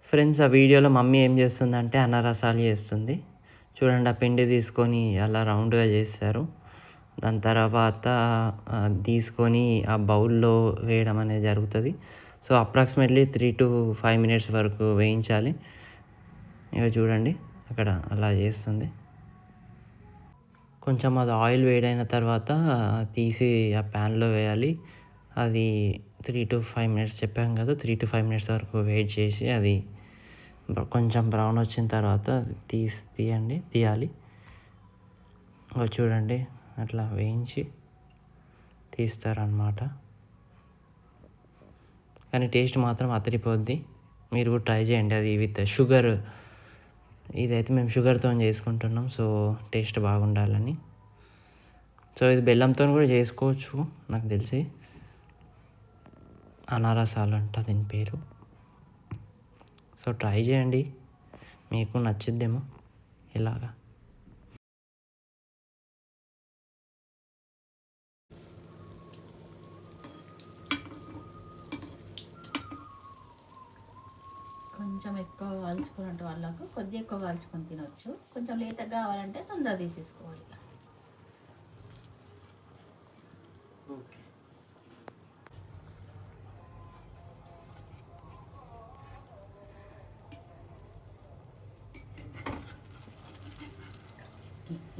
Friends, ఆ వీడియోలో mummy ఏం చేస్తుందంటే అన్నరసాలు చేస్తుంది. చూడండి, ఆ పిండి తీసుకొని అలా రౌండ్గా చేస్తారు. దాని తర్వాత తీసుకొని ఆ బౌల్లో వేయడం అనేది జరుగుతుంది. సో అప్రాక్సిమేట్లీ 3 to 5 minutes వరకు వేయించాలి. ఇక చూడండి, అక్కడ అలా చేస్తుంది. కొంచెం అది ఆయిల్ వేడైన తర్వాత తీసి ఆ ప్యాన్లో వేయాలి. అది 3 to 5 minutes చెప్పాం కదా, 3 to 5 minutes వరకు వెయిట్ చేసి అది కొంచెం బ్రౌన్ వచ్చిన తర్వాత తీయాలి. చూడండి, అట్లా వేయించి తీస్తారనమాట. కానీ టేస్ట్ మాత్రం అదిరిపోద్ది. మీరు కూడా ట్రై చేయండి. అది విత్ షుగర్, ఇదైతే మేము షుగర్తో చేసుకుంటున్నాం. సో టేస్ట్ బాగుండాలని. సో ఇది బెల్లంతో కూడా చేసుకోవచ్చు నాకు తెలిసి. అనారసాలు అంట దీని పేరు. సో ట్రై చేయండి, మీకు నచ్చిద్దేమో ఇలాగా. కొంచెం ఎక్కువ కాల్చుకున్నట్టు వాళ్ళకు కొద్దిగా ఎక్కువ కాల్చుకొని తినొచ్చు. కొంచెం లేతగా కావాలంటే తొందర తీసేసుకోవాలి.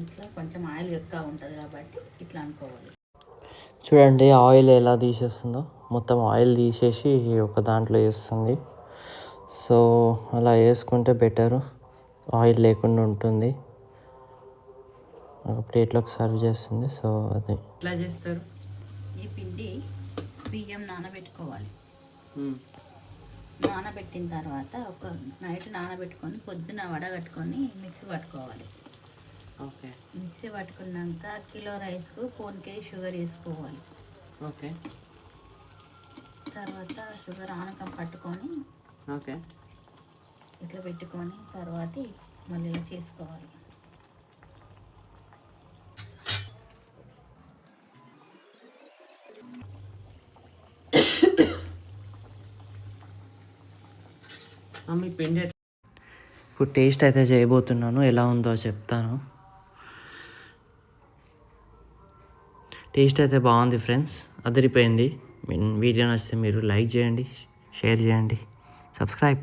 ఇట్లా కొంచెం ఆయిల్ ఎక్కువ ఉంటుంది కాబట్టి ఇట్లా అనుకోవాలి. చూడండి ఆయిల్ ఎలా తీసేస్తుందో, మొత్తం ఆయిల్ తీసేసి ఒక దాంట్లో వేస్తుంది. సో అలా వేసుకుంటే బెటరు, ఆయిల్ లేకుండా ఉంటుంది. ఒక ప్లేట్లోకి సర్వ్ చేస్తుంది. సో అది ఎట్లా చేస్తారు? ఈ పిండి బియ్యం నానబెట్టుకోవాలి. నానబెట్టిన తర్వాత ఒక నైట్ నానబెట్టుకొని పొద్దున వడగట్టుకొని మిక్సీ పట్టుకోవాలి. ఓకే. మిక్సీ పట్టుకున్నాక కిలో రైస్కు 4 kg షుగర్ వేసుకోవాలి. ఓకే. తర్వాత షుగర్ ఆనకం పట్టుకొని ఓకే ఇట్లా పెట్టుకొని తర్వాత మళ్ళీ ఇలా చేసుకోవాలి. ఇప్పుడు టేస్ట్ అయితే చేయబోతున్నాను, ఎలా ఉందో చెప్తాను. టేస్ట్ అయితే బాగుంది ఫ్రెండ్స్, అదిరిపోయింది. వీడియో నచ్చితే మీరు లైక్ చేయండి, షేర్ చేయండి, సబ్స్క్రైబ్.